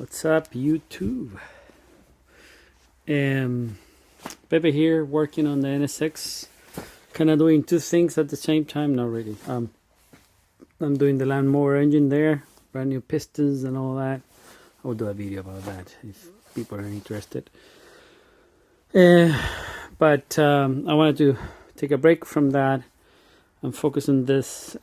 What's up, YouTube? Pepe here, working on the NSX. Kind of doing two things at the same time. Not really. I'm doing the lawnmower engine there, brand new pistons and all that. I'll do a video about that if people are interested. But I wanted to take a break from that and focus on this.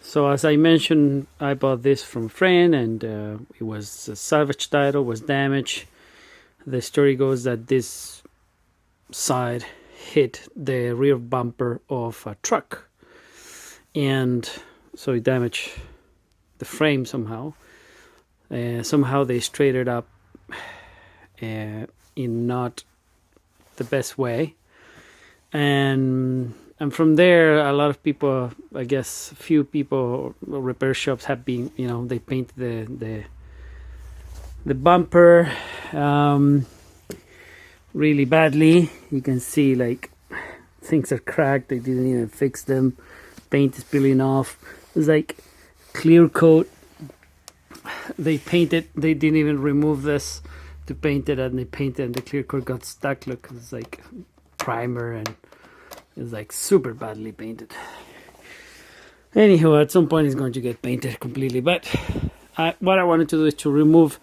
So as I mentioned, I bought this from a friend, and it was a salvage title, was damaged. The story goes that this side hit the rear bumper of a truck, and so it damaged the frame somehow. Somehow they straightened it up in not the best way, and from there, a lot of people, I guess, few people, repair shops have been, they paint the bumper really badly. You can see like things are cracked. They didn't even fix them. Paint is peeling off. It's like clear coat. They painted. They didn't even remove this to paint it, and they painted, and the clear coat got stuck. Look, it's like primer, and it's like super badly painted. Anyhow, at some point it's going to get painted completely, but what I wanted to do is to remove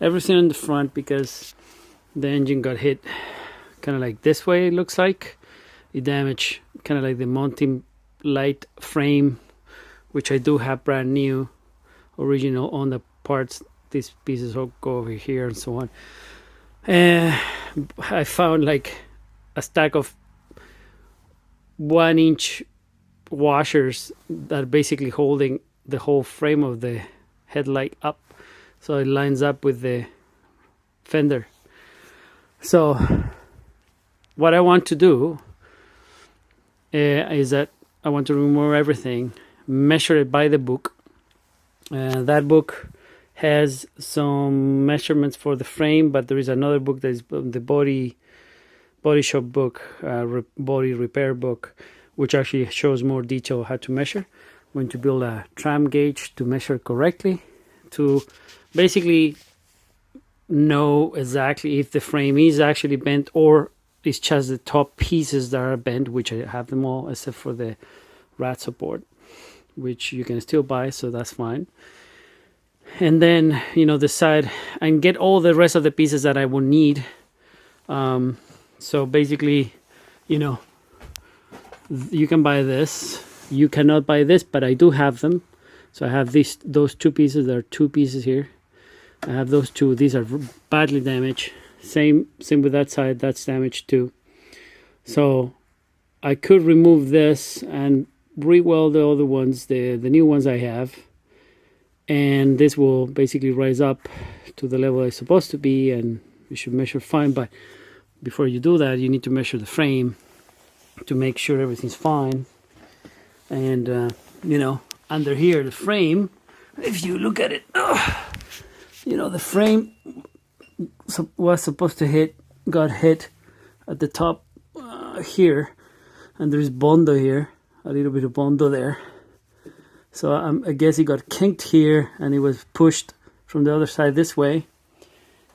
everything in the front, because the engine got hit kind of like this way. It looks like it damaged kind of like the mounting light frame, which I do have brand new original on the parts. These pieces all go over here and so on. I found like a stack of 1-inch washers that are basically holding the whole frame of the headlight up, so it lines up with the fender. So what I want to do is that I want to remove everything, measure it by the book. That book has some measurements for the frame, but there is another book that is the body shop book, body repair book, which actually shows more detail how to measure. I'm going to build a tram gauge to measure correctly, to basically know exactly if the frame is actually bent or it's just the top pieces that are bent, which I have them all except for the rat support, which you can still buy, so that's fine. And then decide and get all the rest of the pieces that I will need. So basically, you can buy this. You cannot buy this, but I do have them. So I have those two pieces. There are two pieces here. I have those two. These are badly damaged. Same with that side. That's damaged too. So I could remove this and re-weld the other ones, the new ones I have. And this will basically rise up to the level it's supposed to be, and you should measure fine. But before you do that, you need to measure the frame to make sure everything's fine. And under here, the frame, if you look at it, the frame was supposed to got hit at the top here, and there's bondo here, a little bit of bondo there. So I guess it got kinked here, and it was pushed from the other side this way.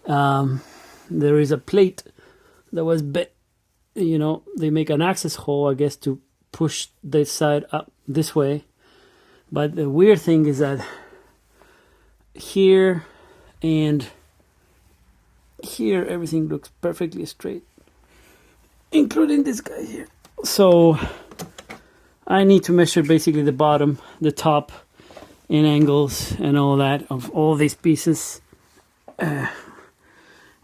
There is a plate that was bent. They make an access hole, I guess, to push this side up this way. But the weird thing is that here and here, everything looks perfectly straight, including this guy here. So I need to measure basically the bottom, the top, in angles and all that of all these pieces,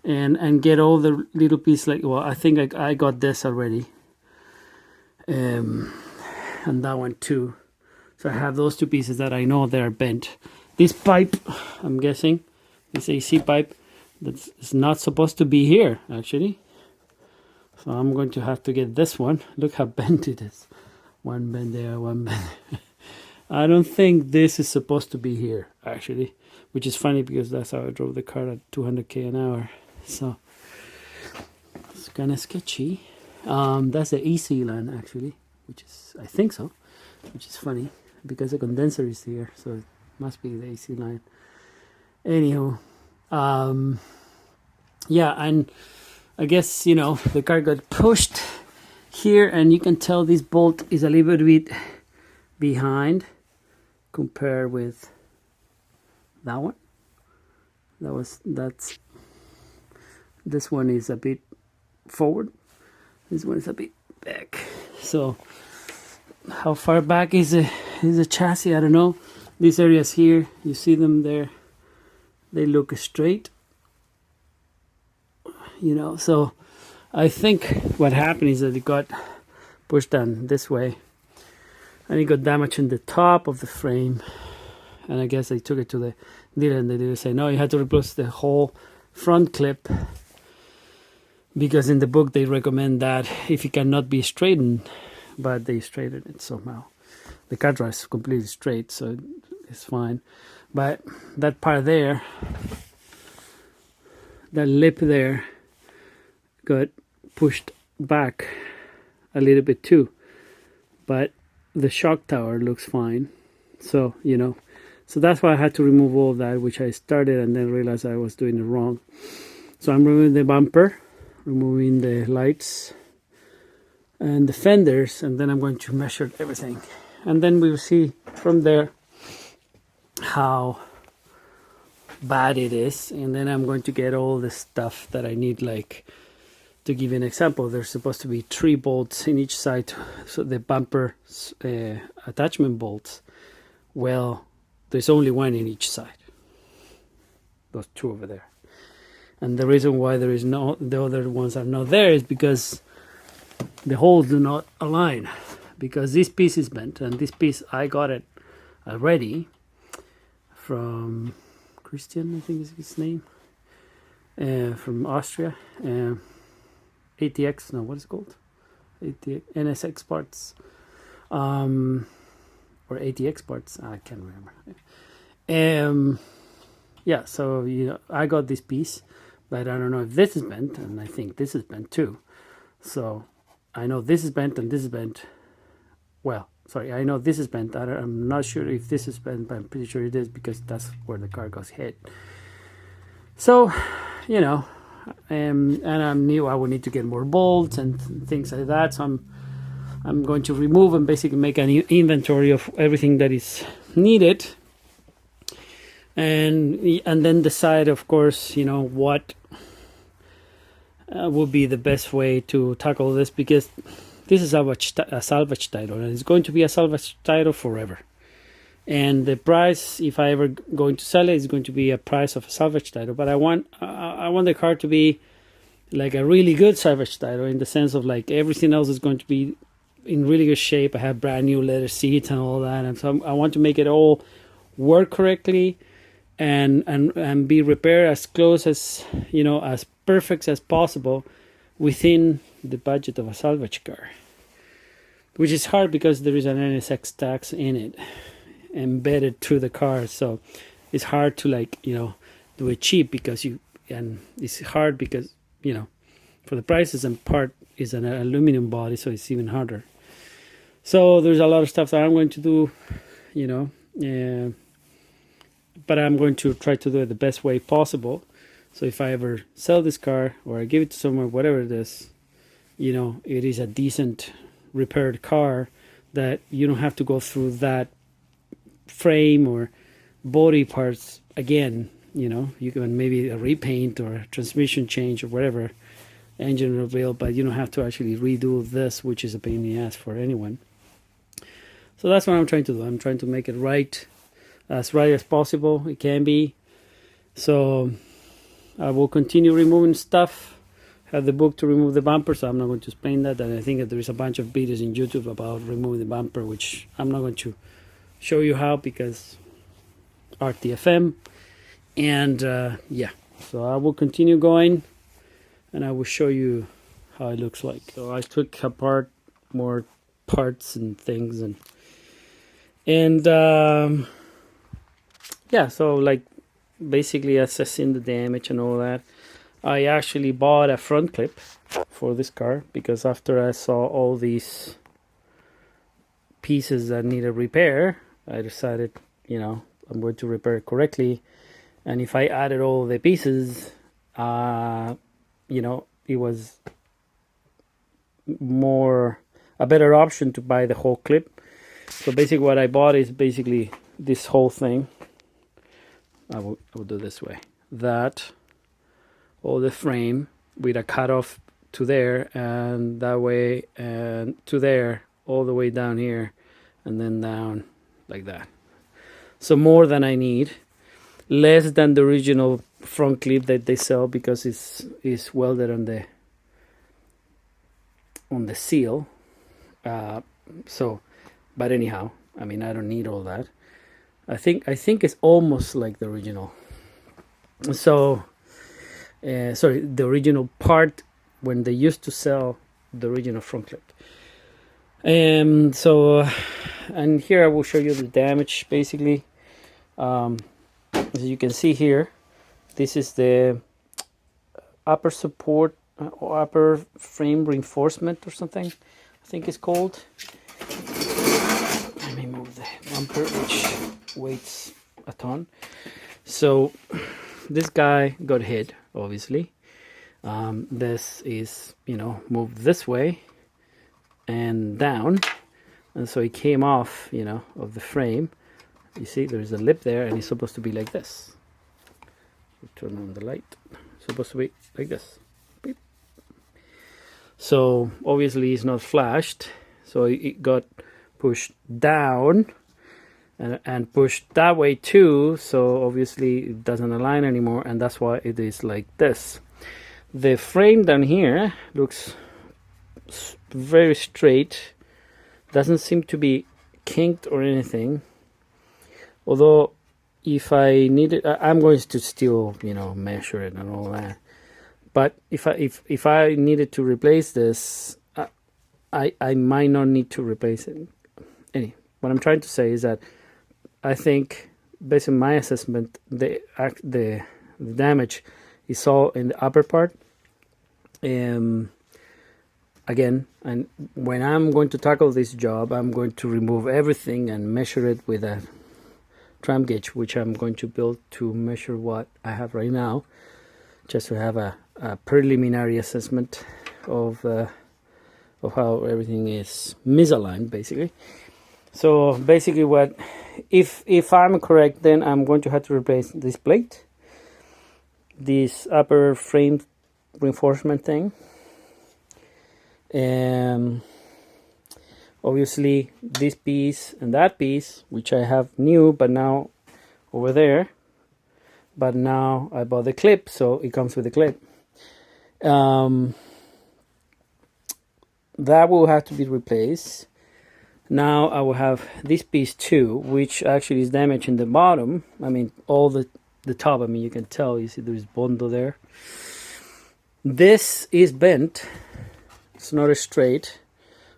and get all the little pieces. I think I got this already, and that one too. So I have those two pieces that I know they're bent. This pipe, I'm guessing, this AC pipe, that's not supposed to be here actually. So I'm going to have to get this one. Look how bent it is. One bend there, one bend there. I don't think this is supposed to be here, actually, which is funny because that's how I drove the car at 200k an hour. So it's kind of sketchy. That's the AC line, actually, I think so, which is funny because the condenser is here, so it must be the AC line. Anywho, yeah, and I guess, you know, the car got pushed here, and you can tell this bolt is a little bit behind compared with that one. This one is a bit forward, this one is a bit back. So how far back is the chassis? I don't know. These areas here, you see them there, they look straight, you know. So I think what happened is that it got pushed down this way, and it got damaged in the top of the frame. And I guess they took it to the dealer, and the dealer said, no, you had to replace the whole front clip, because in the book they recommend that if it cannot be straightened, but they straightened it somehow. The car drives completely straight, so it's fine. But that part there, that lip there, got pushed back a little bit too. But the shock tower looks fine. So, you know, so that's why I had to remove all of that, which I started and then realized I was doing it wrong. So I'm removing the bumper, removing the lights and the fenders, and then I'm going to measure everything. And then we'll see from there how bad it is. And then I'm going to get all the stuff that I need, like, to give you an example, there's supposed to be 3 bolts in each side, so the bumper attachment bolts. Well, there's only 1 in each side, those 2 over there. And the reason why there is the other ones are not there is because the holes do not align, because this piece is bent, and this piece I got it already from Christian, I think is his name, from Austria. ATX, no, what is it called? ATX, NSX parts, or ATX parts, I can't remember. Yeah, so, you know, I got this piece, but I don't know if this is bent, and I think this is bent too. So I know this is bent and this is bent. Well, sorry, I know this is bent. I'm not sure if this is bent, but I'm pretty sure it is, because that's where the car got hit. So, you know, and I knew I would need to get more bolts and things like that. So I'm going to remove and basically make an inventory of everything that is needed, and then decide, of course, you know, what would be the best way to tackle this, because this is a salvage title, and it's going to be a salvage title forever. And the price, if I ever going to sell it, is going to be a price of a salvage title. But I want the car to be like a really good salvage title, in the sense of, like, everything else is going to be in really good shape. I have brand new leather seats and all that, and so I want to make it all work correctly and be repaired as close as, you know, as perfect as possible within the budget of a salvage car, which is hard because there is an NSX tax in it embedded through the car. So it's hard to, like, you know, do it cheap, because and it's hard because, you know, for the prices, and part is an aluminum body, so it's even harder. So there's a lot of stuff that I'm going to do, you know, but I'm going to try to do it the best way possible. So if I ever sell this car, or I give it to someone, whatever it is, you know, it is a decent repaired car, that you don't have to go through that frame or body parts again. You know, you can maybe a repaint or a transmission change or whatever, engine rebuild, but you don't have to actually redo this, which is a pain in the ass for anyone. So that's what I'm trying to do. I'm trying to make it right as possible it can be. So I will continue removing stuff. Have the book to remove the bumper, so I'm not going to explain that. And I think that there is a bunch of videos in YouTube about removing the bumper, which I'm not going to show you how, because RTFM. And yeah, so I will continue going, and I will show you how it looks like. So I took apart more parts and things, and yeah, so, like, basically assessing the damage and all that. I actually bought a front clip for this car, because after I saw all these pieces that needed repair, I decided, you know, I'm going to repair it correctly, And if I added all the pieces, you know, it was a better option to buy the whole clip. So basically what I bought is basically this whole thing. I will do this way. That, all the frame with a cutoff to there, and that way, and to there, all the way down here, and then down like that. So more than I need, less than the original front clip that they sell, because it's welded on the seal. So, but anyhow, I mean, I don't need all that. I think it's almost like the original. So, sorry, the original part when they used to sell the original front clip. So, and here I will show you the damage. Basically, as you can see here, this is the upper support or upper frame reinforcement or something, I think it's called. Let me move the bumper, which weighs a ton. So this guy got hit, obviously. This is, you know, moved this way and down, and so it came off, you know, of the frame. You see there's a lip there, and it's supposed to be like this. Turn on the light. It's supposed to be like this. Beep. So obviously it's not flashed, so it got pushed down and pushed that way too, so obviously it doesn't align anymore, and that's why it is like this. The frame down here looks very straight, doesn't seem to be kinked or anything, although if I need it, I'm going to still, you know, measure it and all that. But if I needed to replace this, I might not need to replace it. What I'm trying to say is that I think, based on my assessment, the damage is all in the upper part. Again, and when I'm going to tackle this job, I'm going to remove everything and measure it with a tram gauge, which I'm going to build to measure what I have right now, just to have a preliminary assessment of how everything is misaligned, basically. So basically, if I'm correct, then I'm going to have to replace this plate, this upper frame reinforcement thing, and obviously this piece and that piece, which I have new, but now over there, but now I bought the clip, so it comes with the clip. That will have to be replaced. Now I will have this piece too, which actually is damaged in the bottom. I mean, all the top, I mean, you can tell, you see there's bondo there. This is bent. It's not a straight,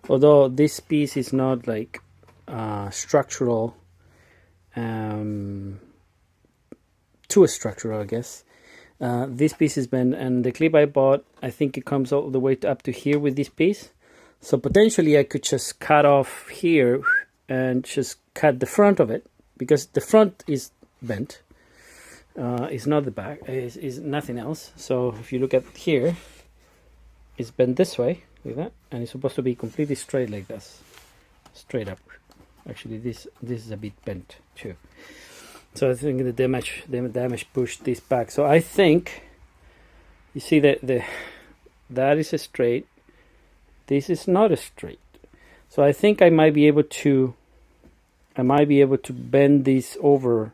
although this piece is not like structural, too structural, I guess. This piece is bent, and the clip I bought, I think it comes all the way up to here with this piece. So potentially I could just cut off here and just cut the front of it, because the front is bent. It's not the back, is nothing else. So if you look at here, it's bent this way, like that, and it's supposed to be completely straight like this, straight up. Actually, this is a bit bent too. So I think the damage pushed this back. So I think you see that that is a straight. This is not a straight. So I think I might be able to bend this over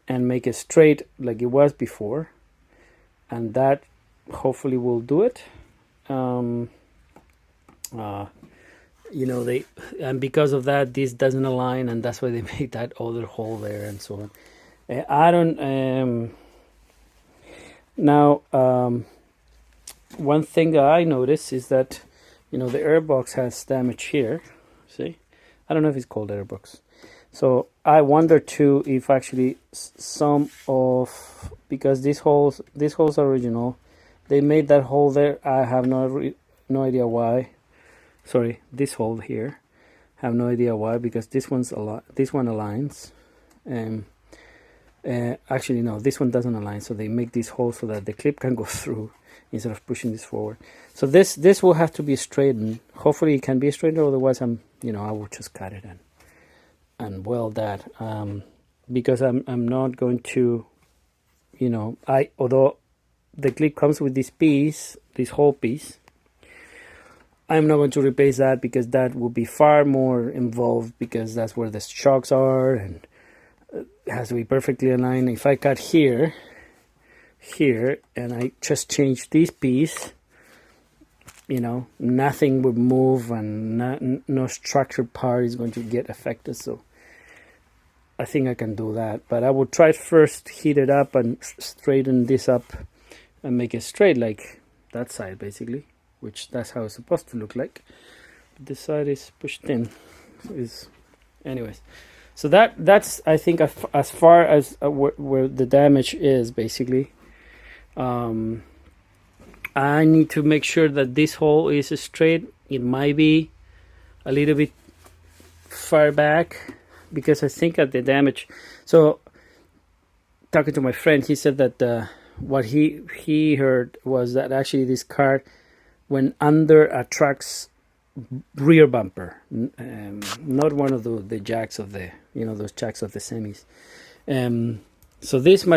and make it straight like it was before, and that hopefully will do it. You know, and because of that, this doesn't align, and that's why they make that other hole there and so on. I don't now one thing that I noticed is that, you know, the airbox has damage here. See, I don't know if it's called airbox. So I wonder too if actually some of, because these holes are original, they made that hole there. I have no idea why. Sorry, this hole here, I have no idea why, because this one aligns, and Actually no, this one doesn't align, so they make this hole so that the clip can go through instead of pushing this forward. So this will have to be straightened. Hopefully it can be straightened, otherwise I will just cut it and weld that, because I'm not going to, although the clip comes with this piece, this whole piece, I'm not going to replace that because that will be far more involved, because that's where the shocks are and it has to be perfectly aligned. If I cut here, and I just change this piece, nothing would move and no structured part is going to get affected. So I think I can do that, but I will try first heat it up and straighten this up and make it straight like that side basically, which that's how it's supposed to look like. This side is pushed in, anyways. So that's I think as far as where the damage is basically. I need to make sure that this hole is straight. It might be a little bit far back because I think at the damage. So talking to my friend, he said that what he heard was that actually this car went under a truck's rear bumper, not one of the jacks of the those jacks of the semis. So this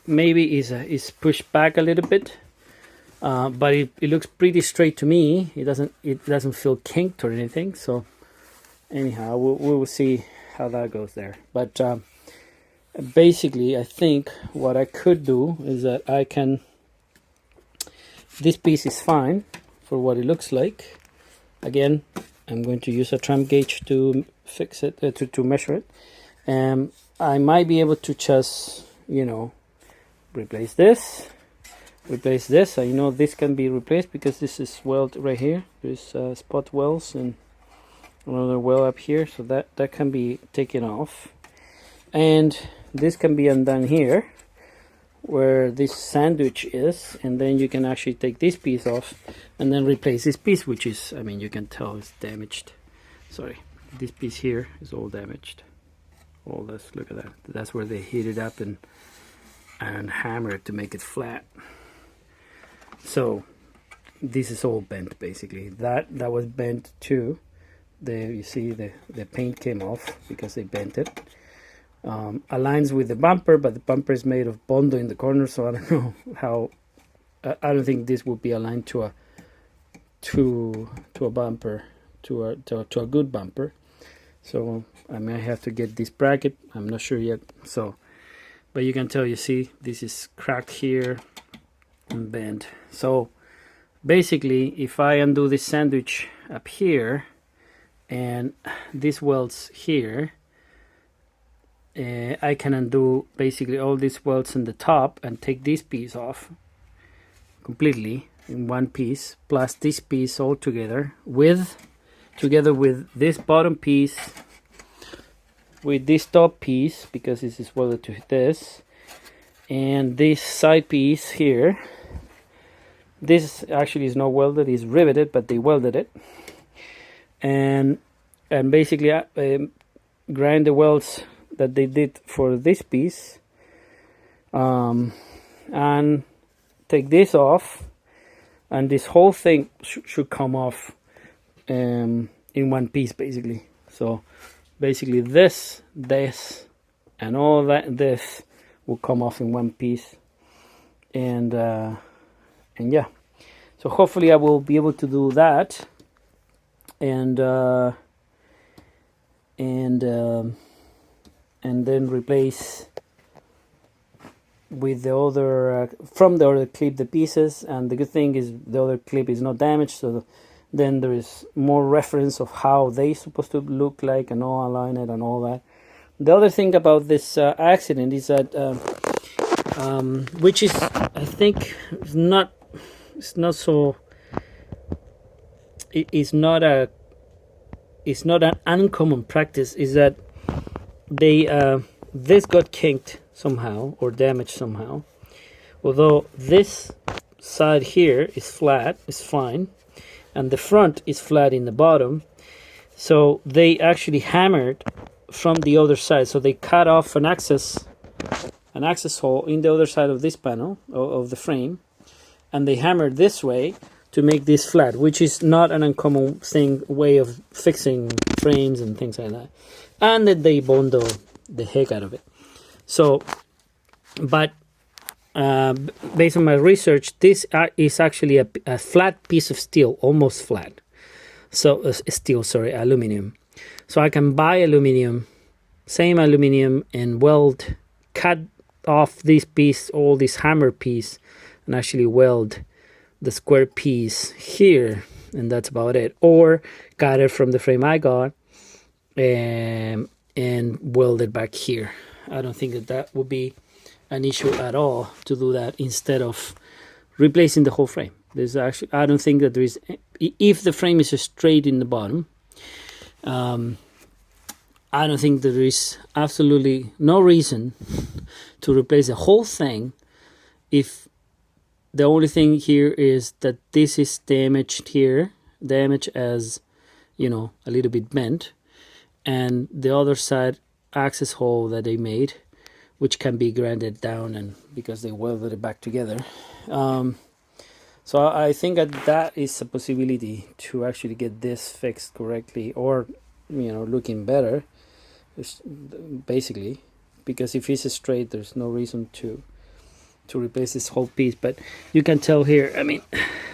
maybe is pushed back a little bit, but it looks pretty straight to me. It doesn't feel kinked or anything. So anyhow, we will see how that goes there. But basically, I think what I could do is that this piece is fine for what it looks like. Again, I'm going to use a tramp gauge to fix it, to measure it. I might be able to just, replace this. I know this can be replaced because this is weld right here. There's spot welds and another weld up here, so that can be taken off. And this can be undone here, where this sandwich is, and then you can actually take this piece off and then replace this piece, which is, you can tell it's damaged. Sorry, this piece here is all damaged. All this, look at that. That's where they heat it up and hammer it to make it flat. So this is all bent basically. That was bent too. You see the paint came off because they bent it. Aligns with the bumper, but the bumper is made of Bondo in the corner, so I don't know how. I don't think this will be aligned to a bumper, to a good bumper. So I may have to get this bracket. I'm not sure yet. So, but you can tell. You see, this is cracked here and bent. So basically, if I undo this sandwich up here and this welds here, I can undo basically all these welds in the top and take this piece off completely in one piece, plus this piece all together with this bottom piece, with this top piece, because this is welded to this, and this side piece here. This actually is not welded, it's riveted, but they welded it, and basically grind the welds that they did for this piece, and take this off, and this whole thing should come off in one piece basically. So basically this and all this will come off in one piece, and yeah, so hopefully I will be able to do that, and then replace with the other from the other clip the pieces. And the good thing is the other clip is not damaged, so then there is more reference of how they supposed to look like and all align it and all that. The other thing about this accident is that which is, I think, it's not an uncommon practice, is that this got kinked somehow or damaged somehow, although this side here is flat, is fine, and the front is flat in the bottom. So they actually hammered from the other side, so they cut off an access an access hole in the other side of this panel of the frame, and they hammer this way to make this flat, which is not an uncommon way of fixing frames and things like that. And then they bondo the heck out of it. So, but based on my research, this is actually a flat piece of steel, almost flat. So aluminum. So I can buy same aluminum, and cut off this piece, all this hammer piece, and actually weld the square piece here, and that's about it. Or cut it from the frame I got and weld it back here. I don't think that would be an issue at all to do that instead of replacing the whole frame. I don't think that there is, if the frame is straight in the bottom, I don't think there is absolutely no reason to replace the whole thing if the only thing here is that this is damaged here, damaged as, you know, a little bit bent, and the other side access hole that they made, which can be grinded down, and because they welded it back together. So I think that is a possibility to actually get this fixed correctly, or, you know, looking better, basically, because if it's straight, there's no reason to replace this whole piece. But you can tell here, I mean,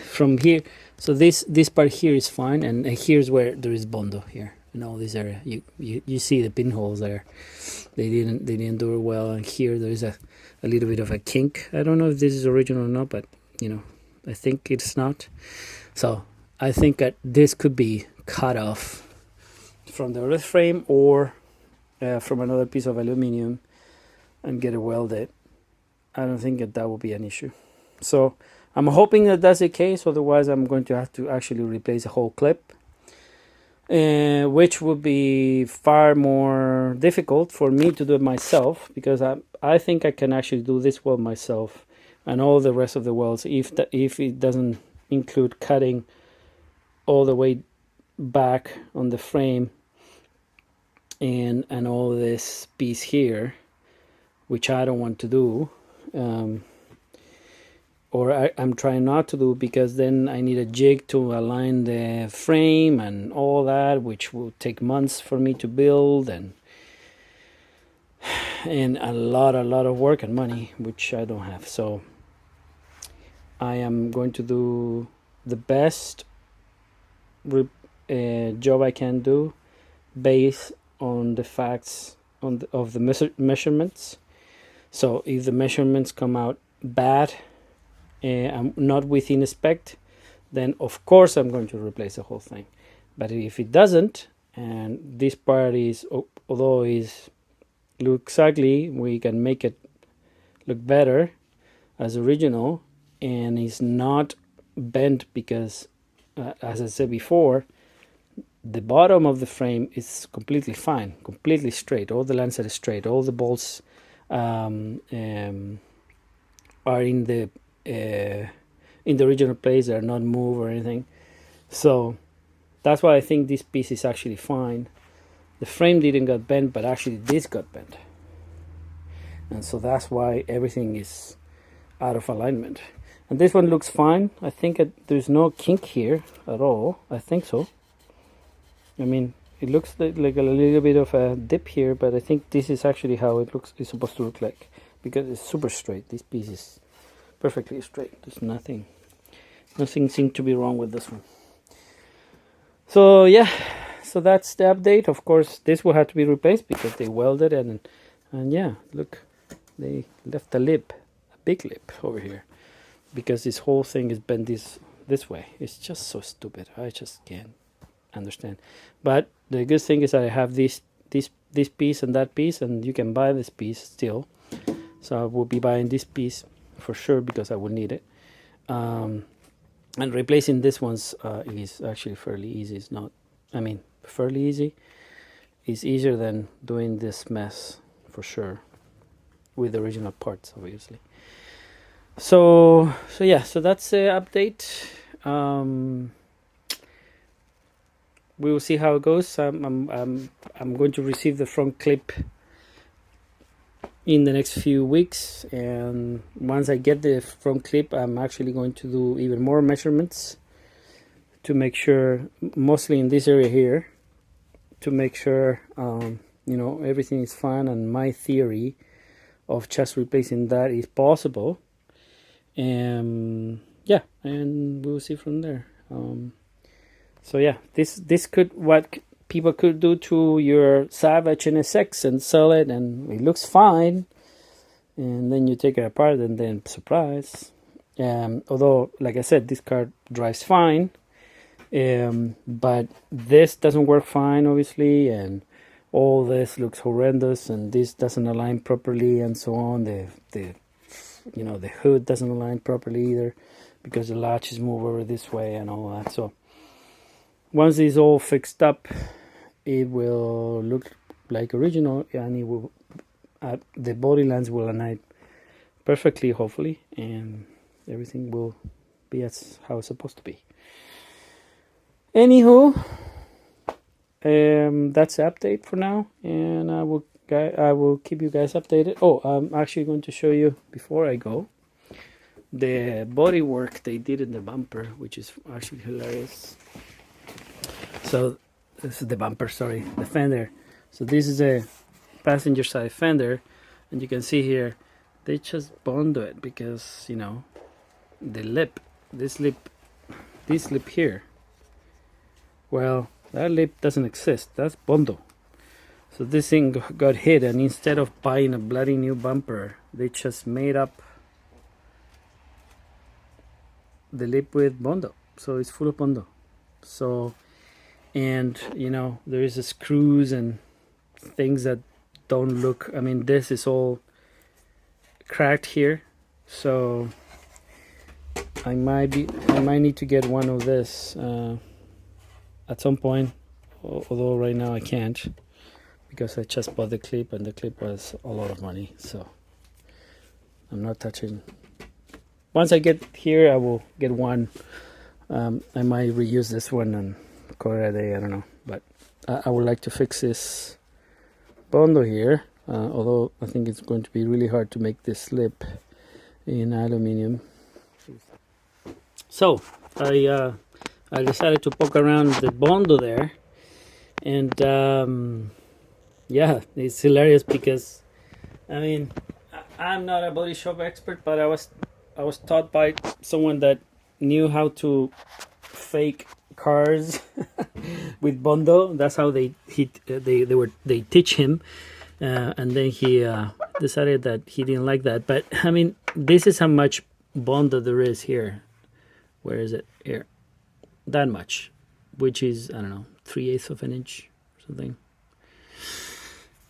from here, so this part here is fine, and here's where there is bondo here in all this area. You see the pinholes there. They didn't do it well, and here there is a little bit of a kink. I don't know if this is original or not, but you know, I think it's not. So I think that this could be cut off from the other frame, or from another piece of aluminum, and get it welded. I don't think that will be an issue. So I'm hoping that that's the case. Otherwise, I'm going to have to actually replace the whole clip, which would be far more difficult for me to do it myself, because I think I can actually do this weld myself, and all the rest of the welds, if it doesn't include cutting all the way back on the frame and all this piece here, which I don't want to do, or I'm trying not to do, because then I need a jig to align the frame and all that, which will take months for me to build, and a lot of work and money, which I don't have. So I am going to do the best job I can do based on the facts of the measurements. So if the measurements come out bad and not within spec, then of course I'm going to replace the whole thing. But if it doesn't, and this part is, although is looks ugly, we can make it look better as original, and is not bent, because as I said before, the bottom of the frame is completely fine, completely straight. All the lancet is straight. All the bolts are in the original place. They are not moved or anything. So that's why I think this piece is actually fine. The frame didn't get bent, but actually this got bent, and so that's why everything is out of alignment. And this one looks fine. I think there's no kink here at all. I think so. I mean, it looks like a little bit of a dip here, but I think this is actually how it looks. It's supposed to look like, because it's super straight. This piece is perfectly straight. There's nothing seems to be wrong with this one. So yeah, so that's the update. Of course, this will have to be replaced because they welded, and yeah, look, they left a lip, a big lip over here, because this whole thing is bent this way. It's just so stupid. I just can't understand. But the good thing is that I have this piece and that piece, and you can buy this piece still. So I will be buying this piece for sure, because I will need it. And replacing this one's is actually fairly easy. It's not, I mean, fairly easy. It's easier than doing this mess for sure, with the original parts, obviously. So yeah, so that's the update. We will see how it goes. I'm going to receive the front clip in the next few weeks, and once I get the front clip, I'm actually going to do even more measurements to make sure, mostly in this area here, to make sure you know, everything is fine, and my theory of just replacing that is possible. And yeah, and we'll see from there. So yeah, this could, what people could do to your Salvaged NSX and sell it, and it looks fine, and then you take it apart and then surprise. Although, like I said, this car drives fine, but this doesn't work fine, obviously, and all this looks horrendous, and this doesn't align properly, and so on. The you know, the hood doesn't align properly either, because the latches move over this way and all that. So once it's all fixed up, it will look like original, and it will the body lines will align perfectly, hopefully, and everything will be as how it's supposed to be. Anywho, that's the update for now, and I will keep you guys updated. Oh, I'm actually going to show you, before I go, the body work they did in the bumper, which is actually hilarious. So this is the bumper, sorry, the fender. So this is a passenger side fender, and you can see here they just bond it, because, you know, the lip, this lip here, well, that lip doesn't exist. That's bondo. So this thing got hit, and instead of buying a bloody new bumper, they just made up the lip with bondo. So it's full of bondo. So, and you know, there is a screws and things that don't look, I mean, this is all cracked here. So I might need to get one of this at some point, although right now I can't, because I just bought the clip, and the clip was a lot of money, so I'm not touching. Once I get here, I will get one. I might reuse this one and call it a day, I don't know, but I would like to fix this bondo here, although I think it's going to be really hard to make this slip in aluminum. So I decided to poke around the bondo there, and yeah, it's hilarious, because I mean, I'm not a body shop expert, but I was taught by someone that knew how to fake cars with bondo. That's how they teach him, and then he decided that he didn't like that. But I mean, this is how much bondo there is here. Where is it? Here, that much, which is, I don't know, 3/8 of an inch or something.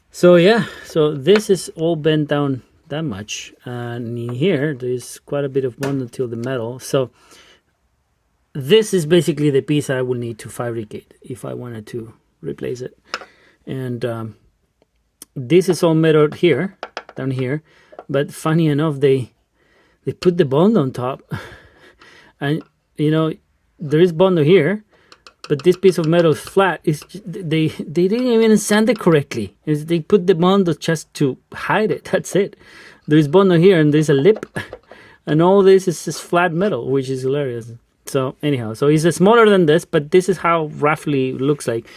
So yeah, so this is all bent down that much, and in here there's quite a bit of bondo till the metal. So this is basically the piece I will need to fabricate if I wanted to replace it. And this is all metal here, down here, but funny enough, they put the bondo on top. And you know, there is bondo here, but this piece of metal is flat. They didn't even sand it correctly. They put the bondo just to hide it. That's it. There is bondo here, and there's a lip, and all this is just flat metal, which is hilarious. So anyhow, so it's smaller than this, but this is how roughly it looks like.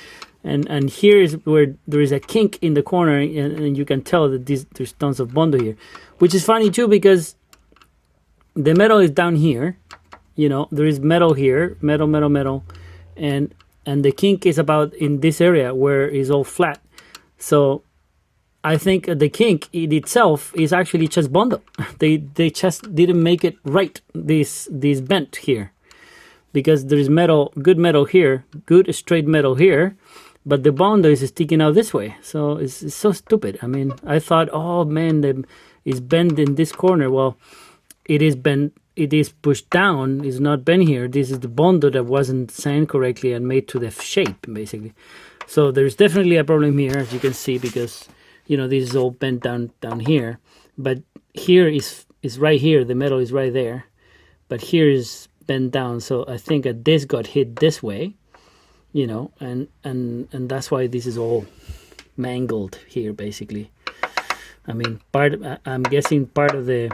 And here is where there is a kink in the corner, and you can tell that there's tons of bondo here, which is funny too, because the metal is down here. You know, there is metal here, metal, and the kink is about in this area where it's all flat. So I think the kink in itself is actually just bondo. They just didn't make it right, this bent here, because there is metal, good metal here, good straight metal here, but the bondo is sticking out this way. So it's so stupid. I mean, I thought, oh man, it's bent in this corner. Well, it is bent. It is pushed down, it's not bent here. This is the bondo that wasn't sanded correctly and made to the shape, basically. So there's definitely a problem here, as you can see, because, you know, this is all bent down here. But here is right here, the metal is right there. But here is bent down, so I think that this got hit this way, you know, and that's why this is all mangled here, basically. I mean, I'm guessing part of the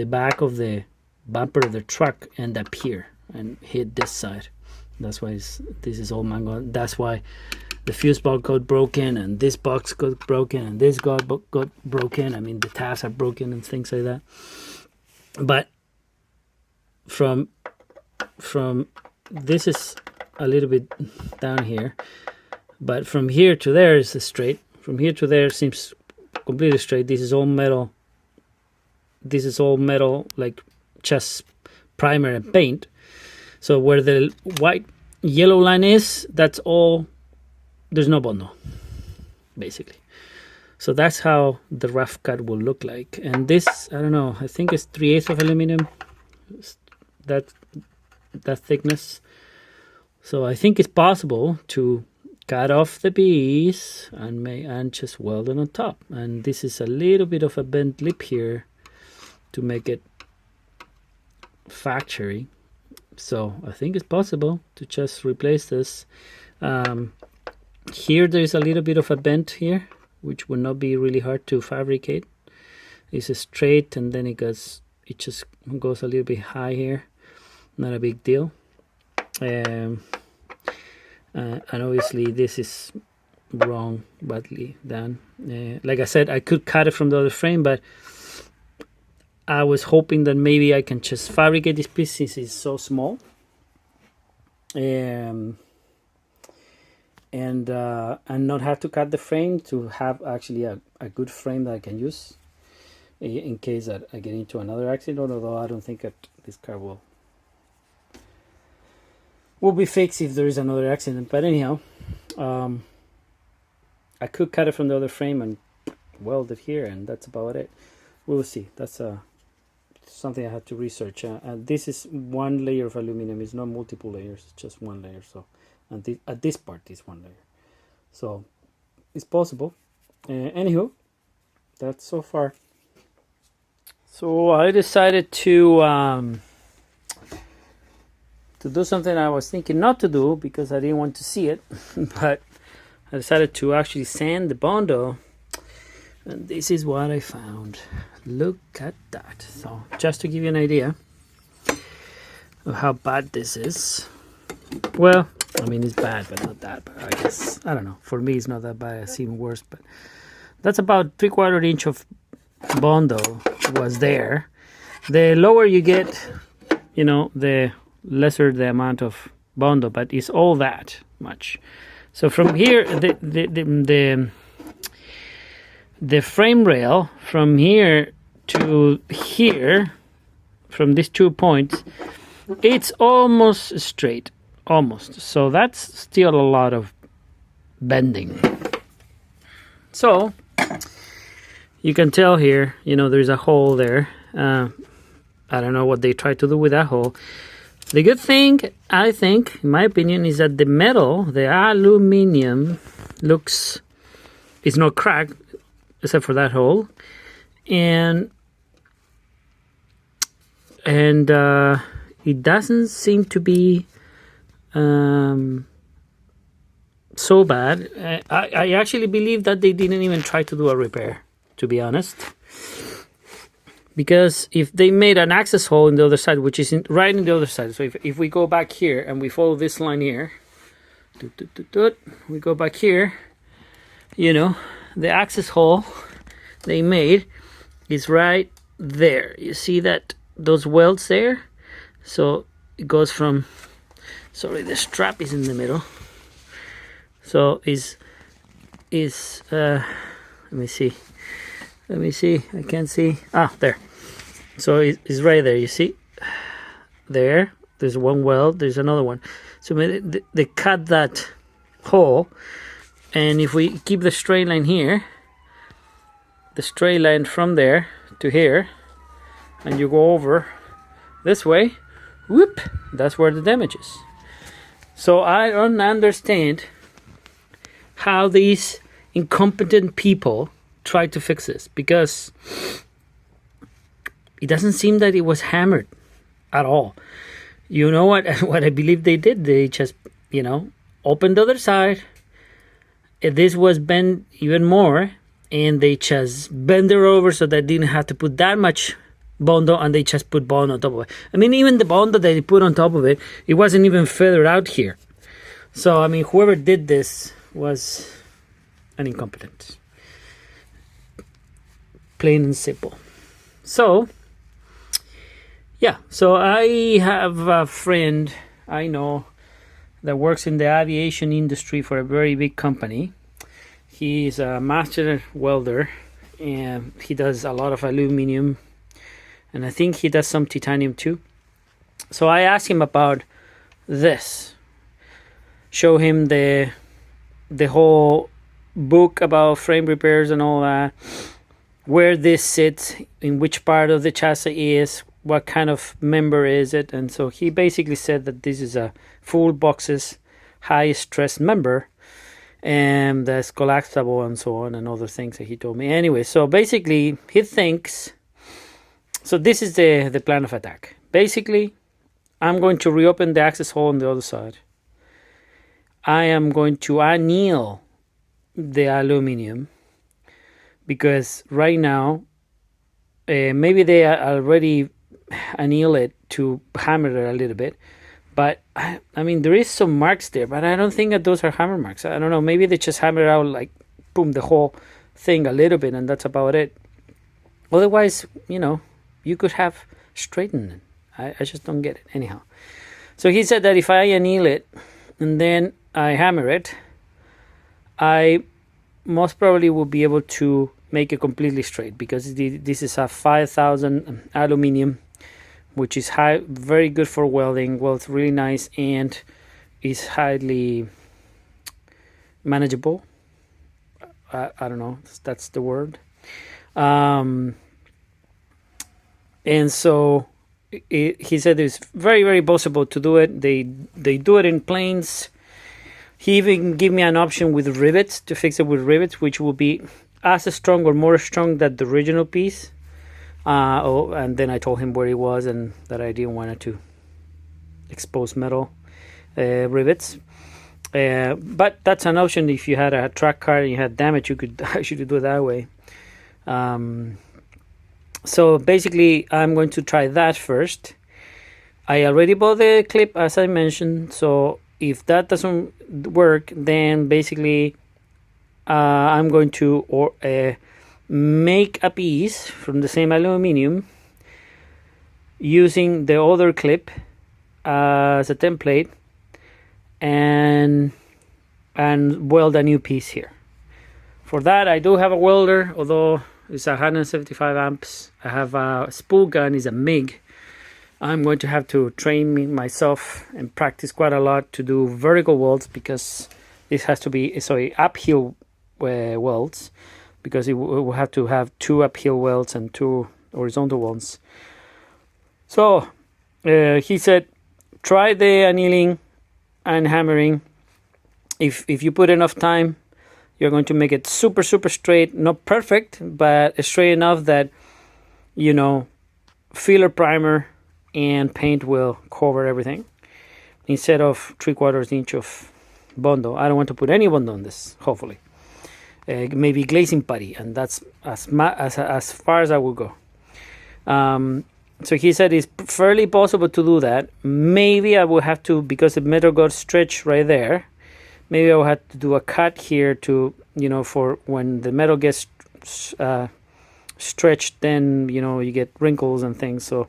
back of the bumper of the truck end up here and hit this side. That's why this is all mangled. That's why the fuse box got broken, and this box got broken, and this got broken. I mean, the tabs are broken and things like that. But from this is a little bit down here, but from here to there is straight. From here to there seems completely straight. This is all metal. This is all metal, like just primer and paint. So where the yellow line is, that's all. There's no bondo, basically. So that's how the rough cut will look like. And this, I don't know, I think it's 3/8 of aluminum, that thickness. So I think it's possible to cut off the piece and just weld it on top. And this is a little bit of a bent lip here to make it factory. So I think it's possible to just replace this. Here there's a little bit of a bend here, which would not be really hard to fabricate. It's a straight, and then it just goes a little bit high here. Not a big deal. And obviously this is wrong, badly done. Like I said, I could cut it from the other frame, but I was hoping that maybe I can just fabricate this piece since it's so small. And not have to cut the frame, to have actually a good frame that I can use in case that I get into another accident, although I don't think that this car will be fixed if there is another accident. But anyhow, I could cut it from the other frame and weld it here, and that's about it. We'll see. That's something I have to research. This is one layer of aluminum. It's not multiple layers, it's just one layer. So, and at this part is one layer, so it's possible. Anywho, that's so far. So I decided to do something I was thinking not to do because I didn't want to see it, but I decided to actually sand the bondo, and this is what I found. Look at that. So just to give you an idea of how bad this is. Well, I mean, it's bad, but not that bad, I guess. I don't know. For me, it's not that bad. It's even worse. But that's about 3/4 inch of bondo was there. The lower you get, the lesser the amount of bondo, but it's all that much. So from here, the frame rail from here to here, from these 2 points, it's almost straight. Almost. So that's still a lot of bending. So you can tell here, there's a hole there. I don't know what they tried to do with that hole. The good thing, I think, in my opinion, is that the metal, the aluminum, it's not cracked except for that hole, and it doesn't seem to be so bad. I actually believe that they didn't even try to do a repair, to be honest, because if they made an access hole in the other side, which is right in the other side, so if we go back here and we follow this line here, we go back here, the access hole they made is right there. You see that, those welds there? So it goes from, sorry, the strap is in the middle. So let me see, I can't see. There. So it's right there, you see? There's one weld, there's another one. So they cut that hole, and if we keep the straight line here, the straight line from there to here, and you go over this way, whoop, that's where the damage is. So I don't understand how these incompetent people try to fix this, because it doesn't seem that it was hammered at all. You know what I believe they did? They just, opened the other side. This was bent even more, and they just bend it over so they didn't have to put that much Bondo, and they just put Bondo on top of it. I mean, even the Bondo that they put on top of it, it wasn't even feathered out here. So, I mean, whoever did this was an incompetent. Plain and simple. So, yeah. So, I have a friend I know that works in the aviation industry for a very big company. He's a master welder, and he does a lot of aluminum, and I think he does some titanium too. So I asked him about this. Show him the whole book about frame repairs and all that, where this sits, in which part of the chassis is, what kind of member is it. And so he basically said that this is a full boxes, high stress member, and that's collapsible and so on, and other things that he told me. Anyway, so basically he thinks, so this is the plan of attack. Basically, I'm going to reopen the access hole on the other side. I am going to anneal the aluminum, because right now, maybe they already anneal it to hammer it a little bit, but I mean, there is some marks there, but I don't think that those are hammer marks. I don't know, maybe they just hammer out, like, boom, the whole thing a little bit, and that's about it. Otherwise, you could have straightened it. I just don't get it. Anyhow, so he said that if I anneal it and then I hammer it, I most probably will be able to make it completely straight, because this is a 5000 aluminum, which is very good for welding. Welds really nice and is highly manageable. I don't know if that's the word. And so he said it's very, very possible to do it. They do it in planes. He even gave me an option with rivets, to fix it with rivets, which will be as strong or more strong than the original piece. And then I told him where it was and that I didn't want to expose metal rivets. But that's an option. If you had a track car and you had damage, you could actually do it that way. So basically, I'm going to try that first. I already bought the clip, as I mentioned. So if that doesn't work, then basically I'm going to make a piece from the same aluminum using the other clip as a template, and weld a new piece here. For that, I do have a welder, although it's 175 amps. I have a spool gun, is a MIG. I'm going to have to train myself and practice quite a lot to do vertical welds, because this has to be uphill welds, because it will have to have 2 uphill welds and 2 horizontal ones. So he said, try the annealing and hammering. If you put enough time, you're going to make it super, super straight. Not perfect, but straight enough that, filler primer and paint will cover everything, instead of 3/4 inch of Bondo. I don't want to put any Bondo on this, hopefully. Maybe glazing putty, and that's as far as I will go. So he said it's fairly possible to do that. Maybe I will have to, because the metal got stretched right there, maybe I will have to do a cut here to, for when the metal gets stretched, then, you get wrinkles and things. So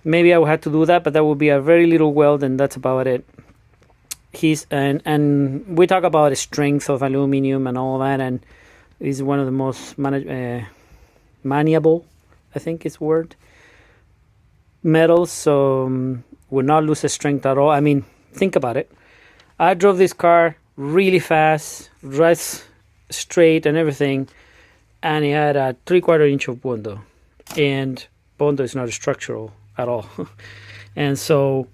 maybe I will have to do that, but that will be a very little weld, and that's about it. And we talk about the strength of aluminum and all that, and it's one of the most maniable, I think is the word, metals, so will not lose its strength at all. I mean, think about it. I drove this car really fast, right straight and everything, and it had a 3/4 inch of Bondo, and Bondo is not structural at all. And so,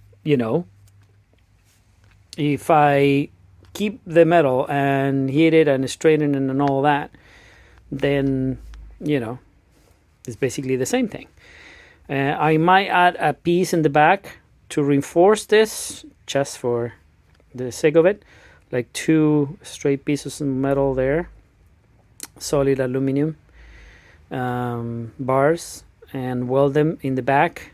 if I keep the metal and heat it and straighten it and all that, then, it's basically the same thing. I might add a piece in the back to reinforce this, just for the sake of it, like 2 straight pieces of metal there. solid aluminum bars and weld them in the back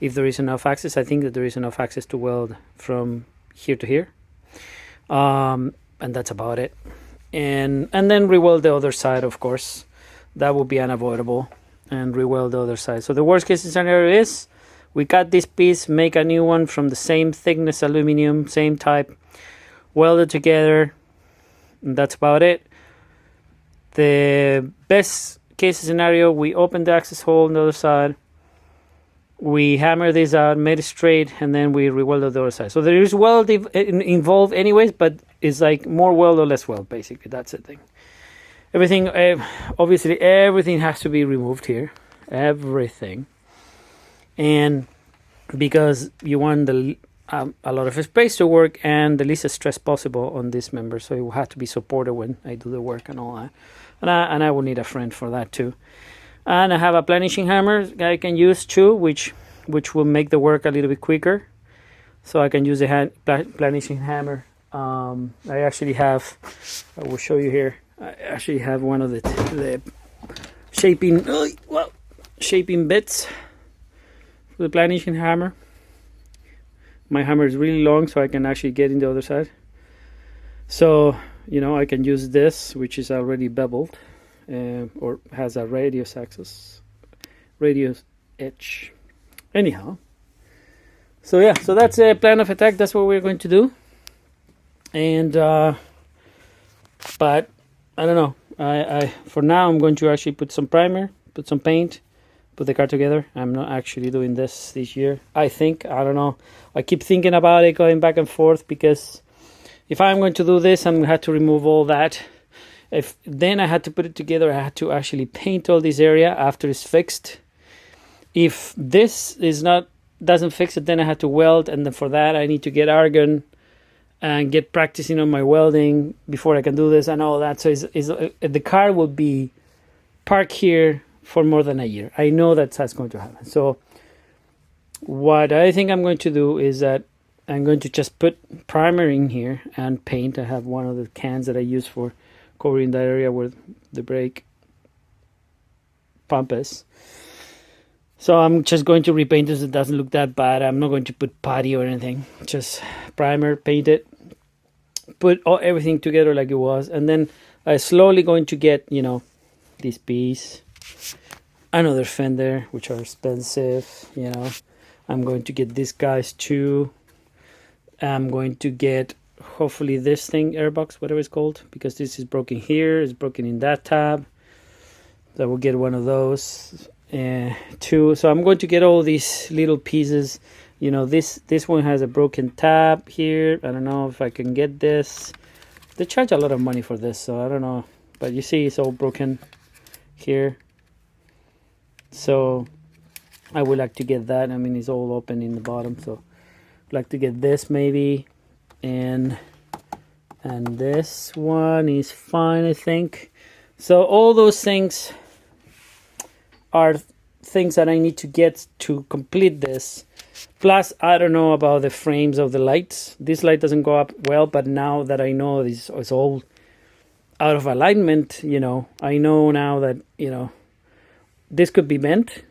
if there is enough access. I think that there is enough access to weld from here to here, and that's about it. And then re-weld the other side, of course. That would be unavoidable, and re-weld the other side. So the worst case scenario is we cut this piece, make a new one from the same thickness aluminum, same type, weld it together, and that's about it. The best case scenario, we open the access hole on the other side, we hammer this out, made it straight, and then we re-weld the other side. So there is weld involved anyways, but it's like more weld or less weld, basically. That's the thing. Everything, obviously, everything has to be removed here. Everything. And because you want a lot of space to work and the least stress possible on this member, so it will have to be supported when I do the work and all that. And I will need a friend for that too. And I have a planishing hammer I can use too, which will make the work a little bit quicker. So I can use the planishing hammer. I actually have, I will show you here. I actually have one of the shaping bits for the planishing hammer. My hammer is really long, so I can actually get in the other side. So, I can use this, which is already beveled, or has a radius edge. Anyhow, so yeah, so that's a plan of attack. That's what we're going to do. And but I don't know. I for now I'm going to actually put some primer, put some paint, put the car together. I'm not actually doing this year. I don't know. I keep thinking about it, going back and forth, because if I'm going to do this, I'm going to have to remove all that. Then I had to put it together. I had to actually paint all this area after it's fixed. If this doesn't fix it, then I had to weld, and then for that I need to get argon and get practicing on my welding before I can do this and all that. So the car will be parked here for more than a year. I know that's going to happen. So what I think I'm going to do is that I'm going to just put primer in here and paint. I have one of the cans that I use for covering that area where the brake pump is. So I'm just going to repaint this. It doesn't look that bad. I'm not going to put putty or anything. Just primer, paint it, put everything together like it was. And then I slowly going to get, this piece, another fender, which are expensive, I'm going to get these guys too. I'm going to get, hopefully, this thing, airbox, whatever it's called, because this is broken here, it's broken in that tab. So I will get one of those too. So I'm going to get all these little pieces. This one has a broken tab here. I don't know if I can get this. They charge a lot of money for this, so I don't know. But you see, it's all broken here. So I would like to get that. I mean, it's all open in the bottom, so I'd like to get this maybe. And this one is fine, I think. So all those things are things that I need to get to complete this. Plus, I don't know about the frames of the lights. This light doesn't go up well, but now that I know it's all out of alignment, I know now that, this could be bent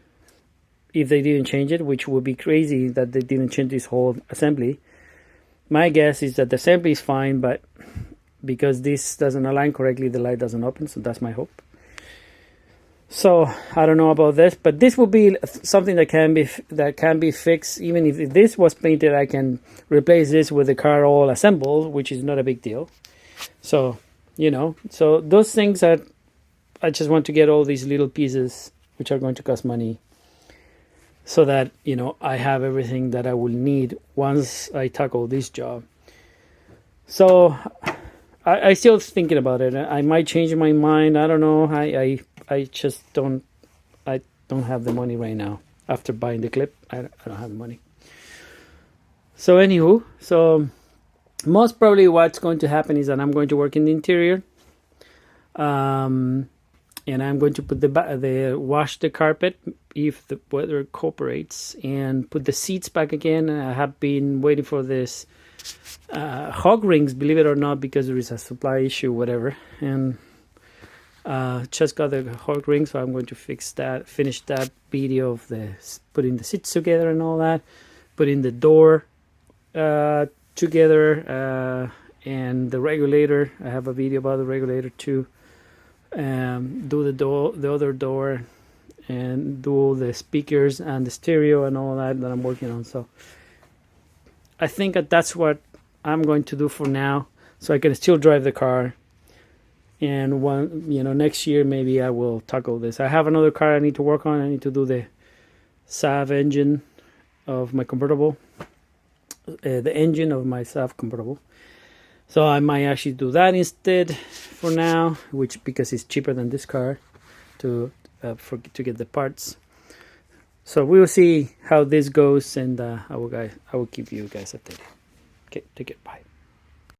if they didn't change it, which would be crazy that they didn't change this whole assembly. My guess is that the assembly is fine, but because this doesn't align correctly, the light doesn't open, so that's my hope. So I don't know about this, but this will be something that can be fixed. Even if this was painted, I can replace this with the car all assembled, which is not a big deal. So so those things are. I just want to get all these little pieces, which are going to cost money, so that I have everything that I will need once I tackle this job. So I still thinking about it. I might change my mind. I don't know. I just don't have the money right now. After buying the clip, I don't have the money. So anywho, most probably what's going to happen is that I'm going to work in the interior, and I'm going to put wash the carpet if the weather cooperates, and put the seats back again. I have been waiting for this hog rings, believe it or not, because there is a supply issue, whatever, and Just got the Hulk ring, so I'm going to finish that video of the putting the seats together and all that, putting the door together, and the regulator. I have a video about the regulator too. Do the other door, and do all the speakers and the stereo and all that I'm working on. So I think that's what I'm going to do for now, so I can still drive the car. And next year maybe I will tackle this. I have another car I need to work on. I need to do the SAV engine of my convertible, the engine of my SAV convertible. So I might actually do that instead for now, because it's cheaper than this car to get the parts. So we will see how this goes, and I will keep you guys updated. Okay, take it. Bye.